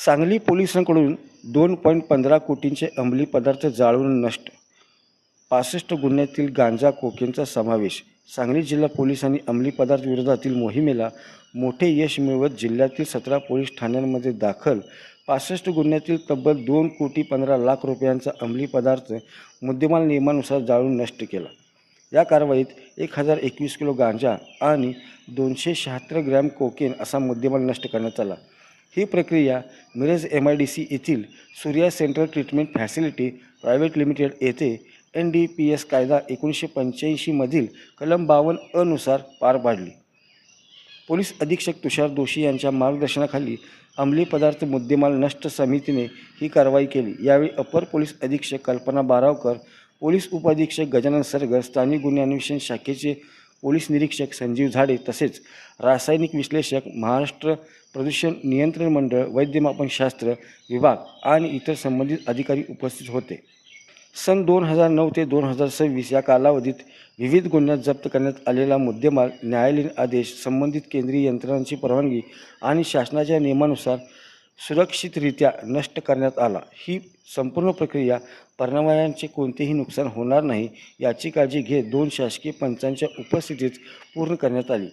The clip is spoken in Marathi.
सांगली पोलिसांकडून 2.15 कोटींचे अंमली पदार्थ जाळून नष्ट. 65 गुन्ह्यातील गांजा कोकेनचा समावेश. सांगली जिल्हा पोलिसांनी अंमली पदार्थ विरोधातील मोहिमेला मोठे यश मिळवत जिल्ह्यातील 17 पोलीस ठाण्यांमध्ये दाखल 65 गुन्ह्यातील तब्बल 2,15,00,000 रुपयांचा अंमली पदार्थ मुद्देमाल नियमानुसार जाळून नष्ट केला. या कारवाईत 1021 किलो गांजा आणि 276 ग्रॅम कोकेन असा मुद्देमाल नष्ट करण्यात आला. ही प्रक्रिया मिरज MIDC येथील Surya central treatment facility private limited येथे NDPS कायदा 1985 मधील कलम 52 नुसार पार पाडली. पोलीस अधीक्षक तुषार दोशी यांच्या मार्गदर्शनाखाली अंमली पदार्थ मुद्देमाल नष्ट समितीने ही कारवाई केली. यावेळी अपर पोलीस अधीक्षक कल्पना बारावकर, पोलीस उपअधीक्षक गजानन सरगर, स्थानिक गुन्हे अन्वेषण शाखेचे पोलीस निरीक्षक संजीव झाडे तसेच रासायनिक विश्लेषक, महाराष्ट्र प्रदूषण नियंत्रण मंडळ, वैद्यमापनशास्त्र विभाग आणि इतर संबंधित अधिकारी उपस्थित होते. सन 2009 ते 2026 या कालावधीत विविध गुन्ह्यात जप्त करण्यात आलेला मुद्देमाल न्यायालयीन आदेश, संबंधित केंद्रीय यंत्रणांची परवानगी आणि शासनाच्या नियमानुसार सुरक्षितरित्या नष्ट करण्यात आला. ही संपूर्ण प्रक्रिया पर्यावरणाचे कोणतेही नुकसान होणार नाही याची काळजी घेत 2 शासकीय पंचांच्या उपस्थितीत पूर्ण करण्यात आली.